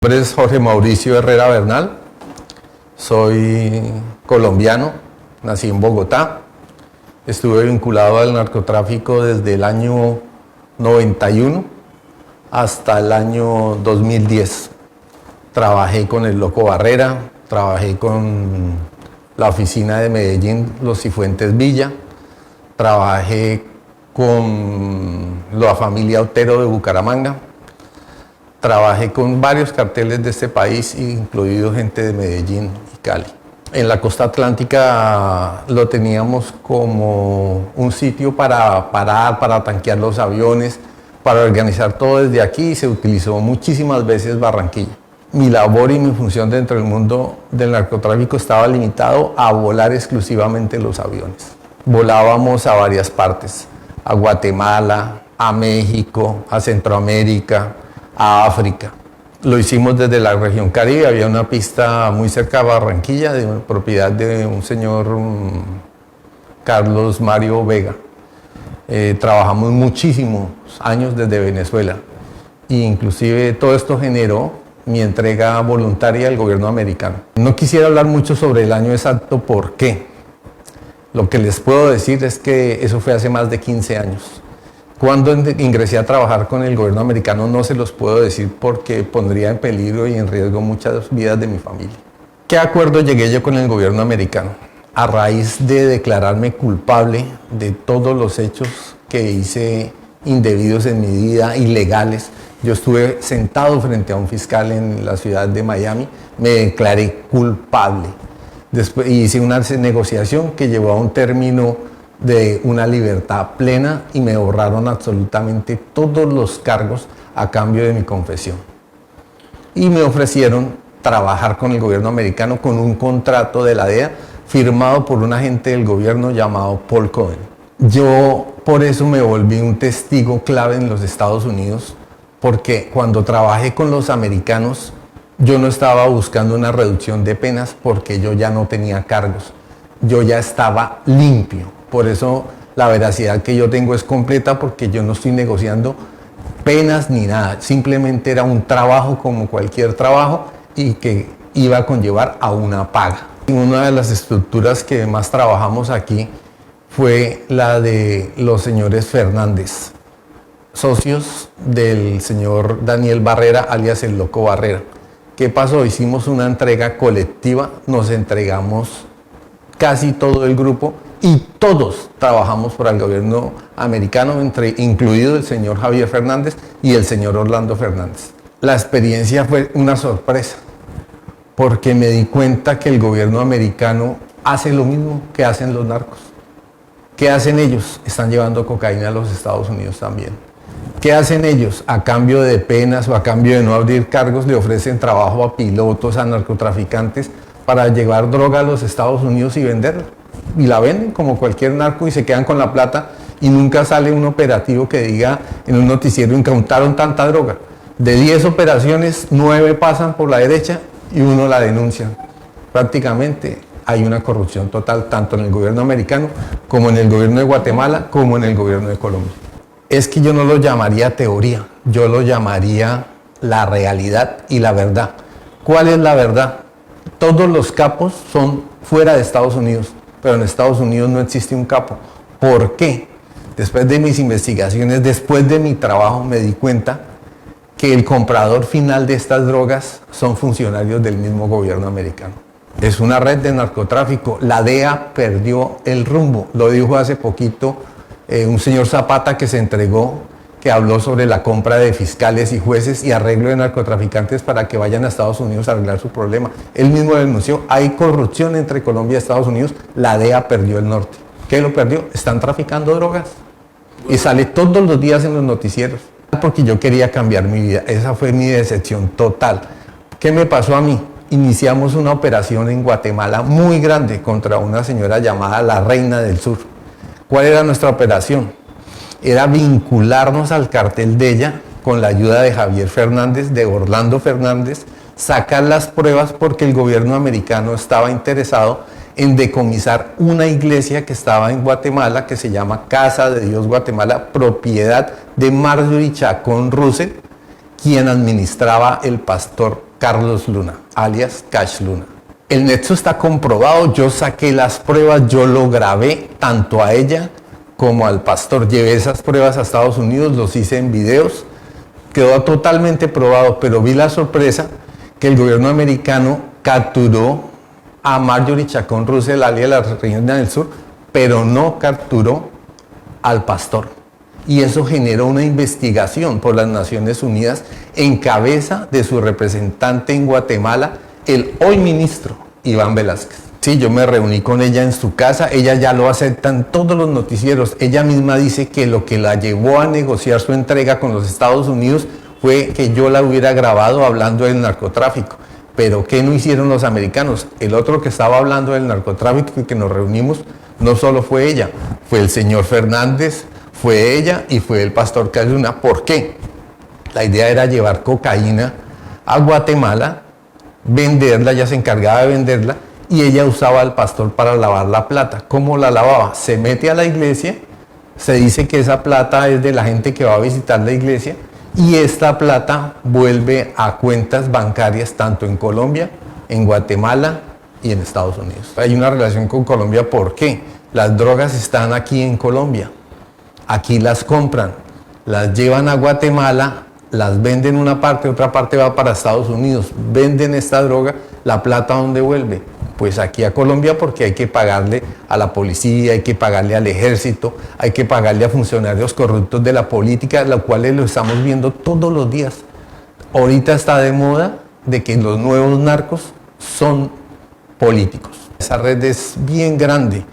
Mi nombre es Jorge Mauricio Herrera Bernal, soy colombiano, nací en Bogotá, estuve vinculado al narcotráfico desde el año 91 hasta el año 2010. Trabajé con el Loco Barrera, trabajé con la oficina de Medellín, Los Cifuentes Villa, trabajé con la familia Otero de Bucaramanga. Trabajé con varios carteles de este país, incluido gente de Medellín y Cali. En la costa atlántica lo teníamos como un sitio para parar, para tanquear los aviones, para organizar todo desde aquí, y se utilizó muchísimas veces Barranquilla. Mi labor y mi función dentro del mundo del narcotráfico estaba limitado a volar exclusivamente los aviones. Volábamos a varias partes, a Guatemala, a México, a Centroamérica, a África. Lo hicimos desde la región Caribe, había una pista muy cerca de Barranquilla, de propiedad de un señor Carlos Mario Vega. Trabajamos muchísimos años desde Venezuela, e inclusive todo esto generó mi entrega voluntaria al gobierno americano. No quisiera hablar mucho sobre el año exacto, ¿por qué? Lo que les puedo decir es que eso fue hace más de 15 años. Cuando ingresé a trabajar con el gobierno americano no se los puedo decir porque pondría en peligro y en riesgo muchas vidas de mi familia. ¿Qué acuerdo llegué yo con el gobierno americano? A raíz de declararme culpable de todos los hechos que hice indebidos en mi vida, ilegales. Yo estuve sentado frente a un fiscal en la ciudad de Miami, me declaré culpable. Después hice una negociación que llevó a un término de una libertad plena y me borraron absolutamente todos los cargos a cambio de mi confesión. Y me ofrecieron trabajar con el gobierno americano con un contrato de la DEA firmado por un agente del gobierno llamado Paul Cohen. Yo por eso me volví un testigo clave en los Estados Unidos, porque cuando trabajé con los americanos yo no estaba buscando una reducción de penas porque yo ya no tenía cargos, yo ya estaba limpio. Por eso la veracidad que yo tengo es completa, porque yo no estoy negociando penas ni nada. Simplemente era un trabajo como cualquier trabajo y que iba a conllevar a una paga. Una de las estructuras que más trabajamos aquí fue la de los señores Fernández, socios del señor Daniel Barrera, alias el Loco Barrera. ¿Qué pasó? Hicimos una entrega colectiva, nos entregamos casi todo el grupo y todos trabajamos para el gobierno americano, incluido el señor Javier Fernández y el señor Orlando Fernández. La experiencia fue una sorpresa, porque me di cuenta que el gobierno americano hace lo mismo que hacen los narcos. ¿Qué hacen ellos? Están llevando cocaína a los Estados Unidos también. ¿Qué hacen ellos? A cambio de penas o a cambio de no abrir cargos, le ofrecen trabajo a pilotos, a narcotraficantes, para llevar droga a los Estados Unidos y venderla. Y la venden como cualquier narco y se quedan con la plata, y nunca sale un operativo que diga en un noticiero: incautaron tanta droga. De 10 operaciones, 9 pasan por la derecha y 1 la denuncian. Prácticamente hay una corrupción total, tanto en el gobierno americano como en el gobierno de Guatemala como en el gobierno de Colombia. Es que yo no lo llamaría teoría, yo lo llamaría la realidad y la verdad. ¿Cuál es la verdad? Todos los capos son fuera de Estados Unidos, pero en Estados Unidos no existe un capo. ¿Por qué? Después de mis investigaciones, después de mi trabajo, me di cuenta que el comprador final de estas drogas son funcionarios del mismo gobierno americano. Es una red de narcotráfico. La DEA perdió el rumbo. Lo dijo hace poquito un señor Zapata, que se entregó, que habló sobre la compra de fiscales y jueces y arreglo de narcotraficantes para que vayan a Estados Unidos a arreglar su problema. Él mismo denunció: hay corrupción entre Colombia y Estados Unidos, la DEA perdió el norte. ¿Qué lo perdió? Están traficando drogas. Y sale todos los días en los noticieros. Porque yo quería cambiar mi vida, esa fue mi decepción total. ¿Qué me pasó a mí? Iniciamos una operación en Guatemala muy grande contra una señora llamada la Reina del Sur. ¿Cuál era nuestra operación? Era vincularnos al cartel de ella con la ayuda de Javier Fernández, de Orlando Fernández, sacar las pruebas, porque el gobierno americano estaba interesado en decomisar una iglesia que estaba en Guatemala, que se llama Casa de Dios Guatemala, propiedad de Marjorie Chacón Russell, quien administraba el pastor Carlos Luna, alias Cash Luna. El nexo está comprobado, yo saqué las pruebas, yo lo grabé tanto a ella como al pastor. Llevé esas pruebas a Estados Unidos, los hice en videos, quedó totalmente probado, pero vi la sorpresa que el gobierno americano capturó a Marjorie Chacón Russell, alias la Reina del Sur, pero no capturó al pastor. Y eso generó una investigación por las Naciones Unidas en cabeza de su representante en Guatemala, el hoy ministro Iván Velázquez. Sí, yo me reuní con ella en su casa, ella ya lo acepta en todos los noticieros. Ella misma dice que lo que la llevó a negociar su entrega con los Estados Unidos fue que yo la hubiera grabado hablando del narcotráfico. Pero ¿qué no hicieron los americanos? El otro que estaba hablando del narcotráfico y que nos reunimos, no solo fue ella, fue el señor Fernández, fue ella y fue el pastor Cash Luna. ¿Por qué? La idea era llevar cocaína a Guatemala, venderla, ella se encargaba de venderla y ella usaba al pastor para lavar la plata. ¿Cómo la lavaba? Se mete a la iglesia, se dice que esa plata es de la gente que va a visitar la iglesia y esta plata vuelve a cuentas bancarias tanto en Colombia, en Guatemala y en Estados Unidos. Hay una relación con Colombia, ¿por qué? Las drogas están aquí en Colombia, aquí las compran, las llevan a Guatemala, las venden una parte, otra parte va para Estados Unidos, venden esta droga, la plata ¿dónde vuelve? Pues aquí a Colombia, porque hay que pagarle a la policía, hay que pagarle al ejército, hay que pagarle a funcionarios corruptos de la política, los cuales lo estamos viendo todos los días. Ahorita está de moda de que los nuevos narcos son políticos. Esa red es bien grande.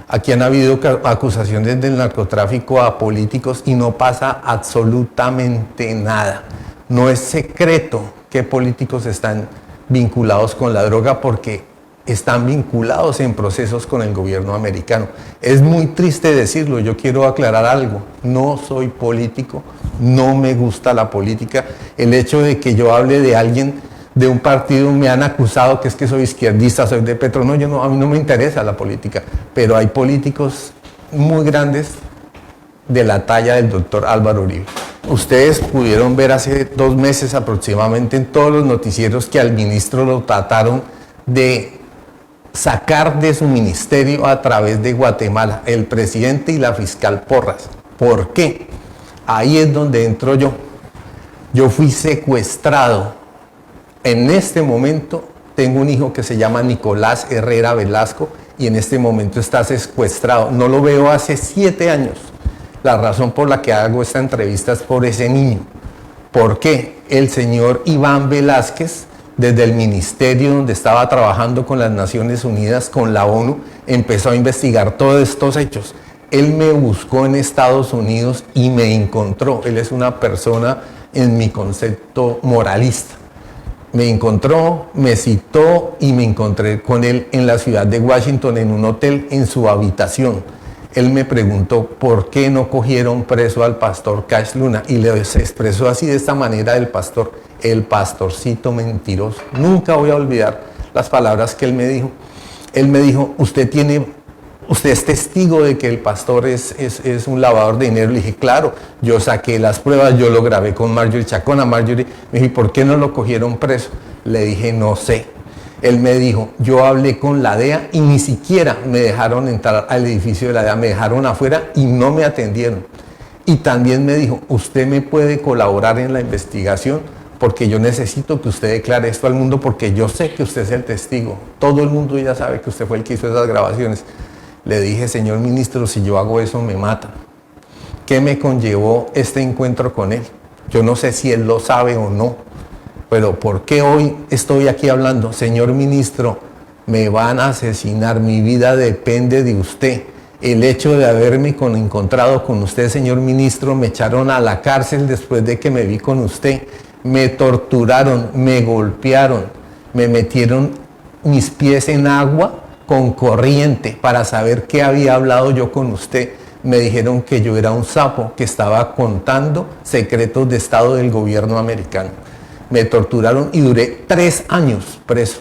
Aquí han habido acusaciones del narcotráfico a políticos y no pasa absolutamente nada. No es secreto que políticos están vinculados con la droga porque están vinculados en procesos con el gobierno americano. Es muy triste decirlo, yo quiero aclarar algo, no soy político, no me gusta la política. El hecho de que yo hable de alguien de un partido, me han acusado que es que soy izquierdista, soy de Petro, no, a mí no me interesa la política, pero hay políticos muy grandes de la talla del doctor Álvaro Uribe. Ustedes pudieron ver hace 2 meses aproximadamente en todos los noticieros que al ministro lo trataron de sacar de su ministerio a través de Guatemala, el presidente y la fiscal Porras. ¿Por qué? Ahí es donde entro yo. Yo fui secuestrado. En este momento tengo un hijo que se llama Nicolás Herrera Velasco y en este momento está secuestrado. No lo veo hace 7 años. La razón por la que hago esta entrevista es por ese niño. ¿Por qué? El señor Iván Velázquez, desde el ministerio donde estaba trabajando con las Naciones Unidas, con la ONU, empezó a investigar todos estos hechos. Él me buscó en Estados Unidos y me encontró. Él es una persona en mi concepto moralista. Me encontró, me citó y me encontré con él en la ciudad de Washington en un hotel en su habitación. Él me preguntó por qué no cogieron preso al pastor Cash Luna y le se expresó así de esta manera el pastorcito mentiroso. Nunca voy a olvidar las palabras que él me dijo. Él me dijo, usted es testigo de que el pastor es un lavador de dinero. Le dije, claro, yo saqué las pruebas, yo lo grabé con Marjorie Chacón. A Marjorie me dije, ¿por qué no lo cogieron preso? Le dije, no sé. Él me dijo, yo hablé con la DEA y ni siquiera me dejaron entrar al edificio de la DEA, me dejaron afuera y no me atendieron. Y también me dijo, usted me puede colaborar en la investigación porque yo necesito que usted declare esto al mundo porque yo sé que usted es el testigo. Todo el mundo ya sabe que usted fue el que hizo esas grabaciones. Le dije, señor ministro, si yo hago eso me matan. ¿Qué me conllevó este encuentro con él? Yo no sé si él lo sabe o no, pero ¿por qué hoy estoy aquí hablando? Señor ministro, me van a asesinar, mi vida depende de usted. El hecho de haberme encontrado con usted, señor ministro, me echaron a la cárcel después de que me vi con usted. Me torturaron, me golpearon, me metieron mis pies en agua con corriente para saber qué había hablado yo con usted. Me dijeron que yo era un sapo que estaba contando secretos de Estado del gobierno americano. Me torturaron y duré 3 años preso.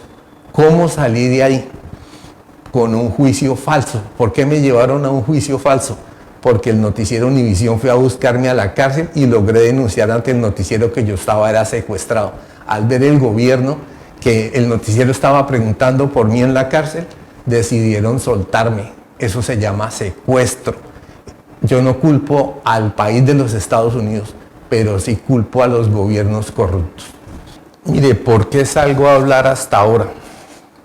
¿Cómo salí de ahí? Con un juicio falso. ¿Por qué me llevaron a un juicio falso? Porque el noticiero Univisión fue a buscarme a la cárcel y logré denunciar ante el noticiero que yo era secuestrado. al ver el gobierno que el noticiero estaba preguntando por mí en la cárcel, decidieron soltarme. Eso se llama secuestro. Yo no culpo al país de los Estados Unidos, pero sí culpo a los gobiernos corruptos. Mire, ¿por qué salgo a hablar hasta ahora?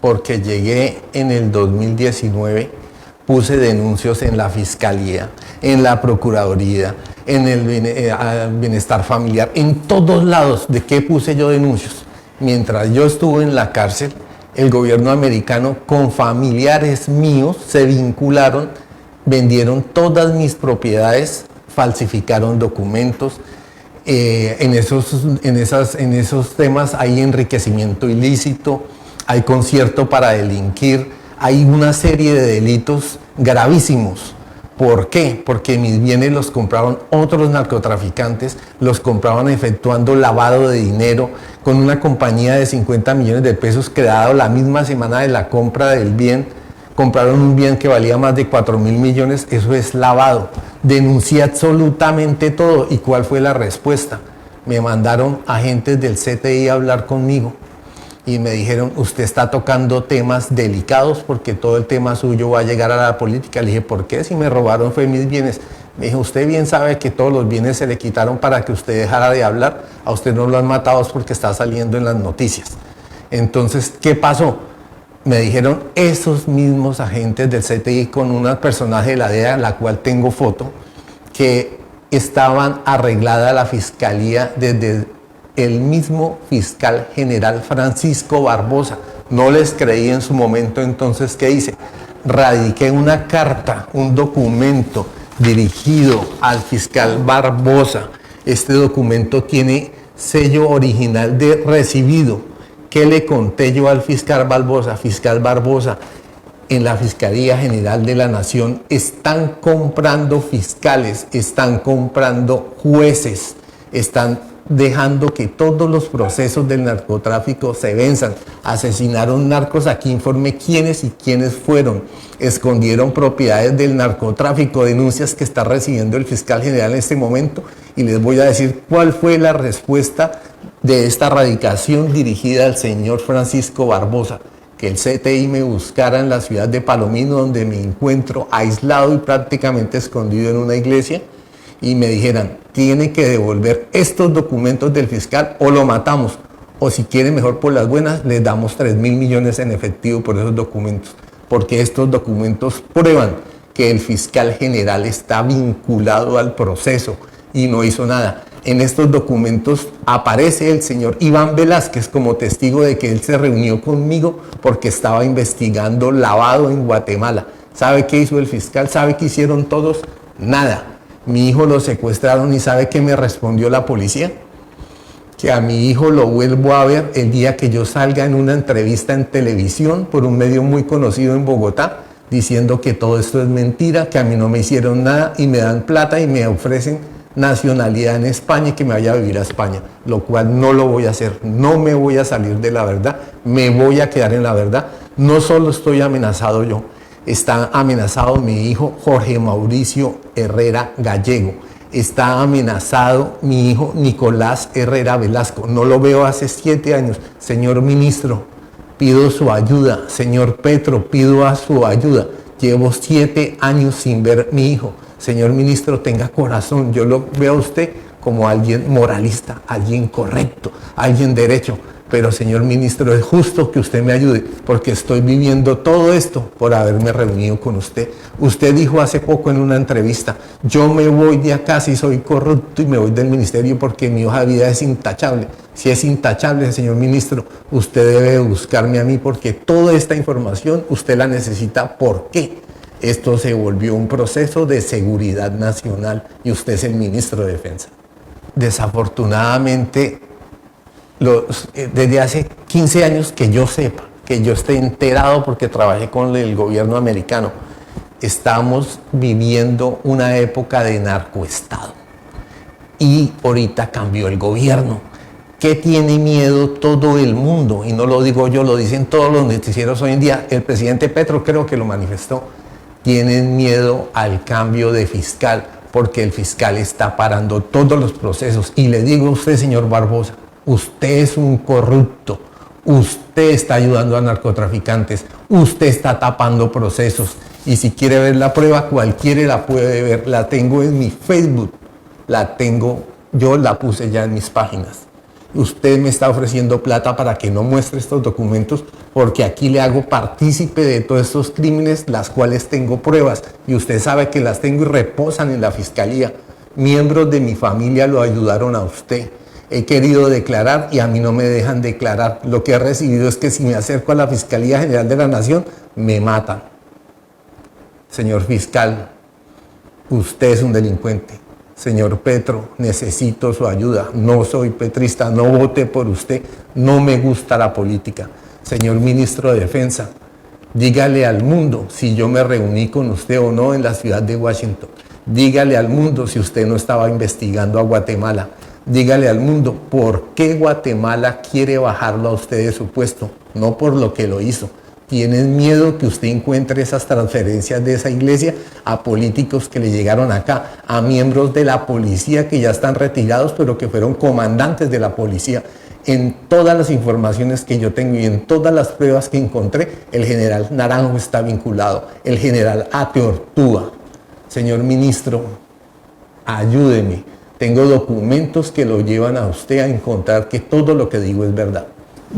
Porque llegué en el 2019, puse denuncios en la Fiscalía, en la Procuraduría, en el Bienestar Familiar, en todos lados. ¿De qué puse yo denuncias? Mientras yo estuve en la cárcel, el gobierno americano con familiares míos se vincularon, vendieron todas mis propiedades, falsificaron documentos. En esos temas hay enriquecimiento ilícito, hay concierto para delinquir, hay una serie de delitos gravísimos. ¿Por qué? Porque mis bienes los compraron otros narcotraficantes, los compraban efectuando lavado de dinero con una compañía de 50 millones de pesos creada la misma semana de la compra del bien. Compraron un bien que valía más de 4.000 millones, eso es lavado. Denuncié absolutamente todo. ¿Y cuál fue la respuesta? Me mandaron agentes del CTI a hablar conmigo y me dijeron, usted está tocando temas delicados porque todo el tema suyo va a llegar a la política. Le dije, ¿por qué? Si me robaron fue mis bienes. Me dijo, usted bien sabe que todos los bienes se le quitaron para que usted dejara de hablar. A usted no lo han matado es porque está saliendo en las noticias. Entonces, ¿qué pasó? Me dijeron esos mismos agentes del CTI con un personaje de la DEA, la cual tengo foto, que estaban arreglada la fiscalía desde el mismo fiscal general Francisco Barbosa. No les creí en su momento, entonces, ¿qué hice? Radiqué una carta, un documento dirigido al fiscal Barbosa. Este documento tiene sello original de recibido. ¿Qué le conté yo al fiscal Barbosa? Fiscal Barbosa, en la Fiscalía General de la Nación están comprando fiscales, están comprando jueces, están dejando que todos los procesos del narcotráfico se venzan. Asesinaron narcos, aquí informe quiénes y quiénes fueron. Escondieron propiedades del narcotráfico, denuncias que está recibiendo el fiscal general en este momento. Y les voy a decir cuál fue la respuesta de esta radicación dirigida al señor Francisco Barbosa. Que el CTI me buscara en la ciudad de Palomino, donde me encuentro aislado y prácticamente escondido en una iglesia, y me dijeran, tiene que devolver estos documentos del fiscal o lo matamos, o si quiere mejor por las buenas, les damos 3.000 millones en efectivo por esos documentos, porque estos documentos prueban que el fiscal general está vinculado al proceso y no hizo nada. En estos documentos aparece el señor Iván Velázquez como testigo de que él se reunió conmigo porque estaba investigando lavado en Guatemala. ¿Sabe qué hizo el fiscal? ¿Sabe qué hicieron todos? Nada. Mi hijo lo secuestraron y ¿sabe qué me respondió la policía? Que a mi hijo lo vuelvo a ver el día que yo salga en una entrevista en televisión por un medio muy conocido en Bogotá, diciendo que todo esto es mentira, que a mí no me hicieron nada y me dan plata y me ofrecen nacionalidad en España y que me vaya a vivir a España, lo cual no lo voy a hacer. No me voy a salir de la verdad, me voy a quedar en la verdad. No solo estoy amenazado yo, está amenazado mi hijo Jorge Mauricio Herrera Gallego, está amenazado mi hijo Nicolás Herrera Velasco. No lo veo hace 7 años. Señor ministro, pido su ayuda. Señor Petro, pido a su ayuda. Llevo 7 años sin ver a mi hijo. Señor ministro, tenga corazón. Yo lo veo a usted como alguien moralista, alguien correcto, alguien derecho. Pero, señor ministro, es justo que usted me ayude, porque estoy viviendo todo esto por haberme reunido con usted. Usted dijo hace poco en una entrevista, yo me voy de acá si soy corrupto y me voy del ministerio porque mi hoja de vida es intachable. Si es intachable, señor ministro, usted debe buscarme a mí porque toda esta información usted la necesita. ¿Por qué? Esto se volvió un proceso de seguridad nacional y usted es el ministro de Defensa. Desafortunadamente, desde hace 15 años que yo sepa, que yo esté enterado porque trabajé con el gobierno americano, estamos viviendo una época de narcoestado. Y ahorita cambió el gobierno. ¿Qué tiene miedo todo el mundo? Y no lo digo yo, lo dicen todos los noticieros hoy en día. El presidente Petro creo que lo manifestó. Tienen miedo al cambio de fiscal porque el fiscal está parando todos los procesos. Y le digo a usted, señor Barbosa, Usted es un corrupto. Usted está ayudando a narcotraficantes. Usted está tapando procesos. Y si quiere ver la prueba, cualquiera la puede ver. La tengo en mi Facebook. La tengo, yo la puse ya en mis páginas. Usted me está ofreciendo plata para que no muestre estos documentos, porque aquí le hago partícipe de todos estos crímenes, las cuales tengo pruebas. Y usted sabe que las tengo y reposan en la fiscalía. Miembros de mi familia lo ayudaron a usted. He querido declarar y a mí no me dejan declarar. Lo que he recibido es que si me acerco a la Fiscalía General de la Nación, me matan. Señor fiscal, usted es un delincuente. Señor Petro, necesito su ayuda. No soy petrista, no voté por usted. No me gusta la política. Señor ministro de Defensa, dígale al mundo si yo me reuní con usted o no en la ciudad de Washington. Dígale al mundo si usted no estaba investigando a Guatemala. Dígale al mundo por qué Guatemala quiere bajarlo a usted de su puesto, no por lo que lo hizo. Tienen miedo que usted encuentre esas transferencias de esa iglesia a políticos que le llegaron acá, a miembros de la policía que ya están retirados, pero que fueron comandantes de la policía. En todas las informaciones que yo tengo y en todas las pruebas que encontré, el general Naranjo está vinculado, el general Ate Ortúa. Señor ministro, ayúdeme. Tengo documentos que lo llevan a usted a encontrar que todo lo que digo es verdad.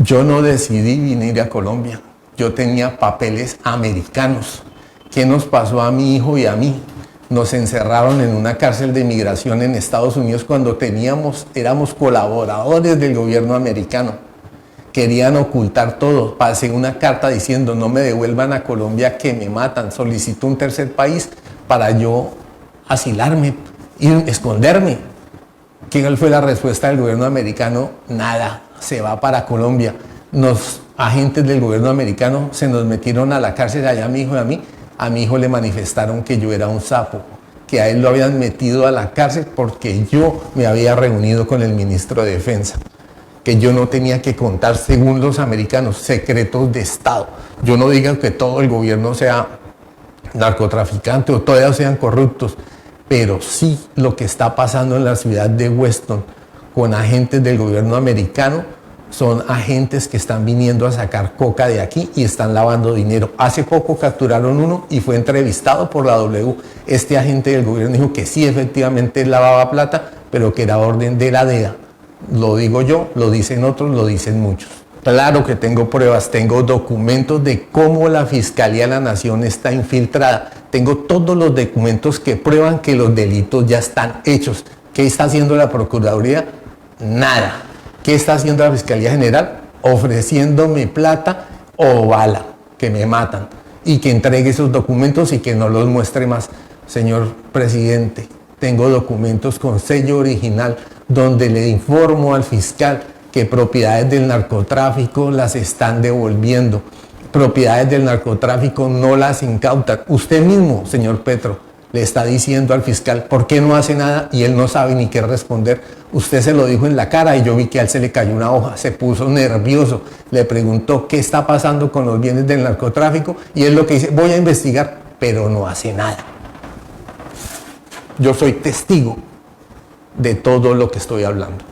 Yo no decidí venir a Colombia. Yo tenía papeles americanos. ¿Qué nos pasó a mi hijo y a mí? Nos encerraron en una cárcel de migración en Estados Unidos cuando éramos colaboradores del gobierno americano. Querían ocultar todo. Pasé una carta diciendo no me devuelvan a Colombia que me matan. Solicito un tercer país para yo asilarme y esconderme. ¿Qué fue la respuesta del gobierno americano? Nada, se va para Colombia. Agentes del gobierno americano se nos metieron a la cárcel allá a mi hijo y a mí. A mi hijo le manifestaron que yo era un sapo, que a él lo habían metido a la cárcel porque yo me había reunido con el ministro de Defensa, que yo no tenía que contar, según los americanos, secretos de Estado. Yo no digo que todo el gobierno sea narcotraficante o todos sean corruptos, pero sí lo que está pasando en la ciudad de Weston con agentes del gobierno americano. Son agentes que están viniendo a sacar coca de aquí y están lavando dinero. Hace poco capturaron uno y fue entrevistado por la W. Este agente del gobierno dijo que sí, efectivamente lavaba plata, pero que era orden de la DEA. Lo digo yo, lo dicen otros, lo dicen muchos. Claro que tengo pruebas, tengo documentos de cómo la Fiscalía de la Nación está infiltrada. Tengo todos los documentos que prueban que los delitos ya están hechos. ¿Qué está haciendo la Procuraduría? Nada. ¿Qué está haciendo la Fiscalía General? Ofreciéndome plata o bala, que me matan, y que entregue esos documentos y que no los muestre más. Señor presidente, tengo documentos con sello original donde le informo al fiscal que propiedades del narcotráfico las están devolviendo. Propiedades del narcotráfico no las incautan. Usted mismo, señor Petro, le está diciendo al fiscal por qué no hace nada y él no sabe ni qué responder. Usted se lo dijo en la cara y yo vi que a él se le cayó una hoja, se puso nervioso, le preguntó qué está pasando con los bienes del narcotráfico y él lo que dice, voy a investigar, pero no hace nada. Yo soy testigo de todo lo que estoy hablando.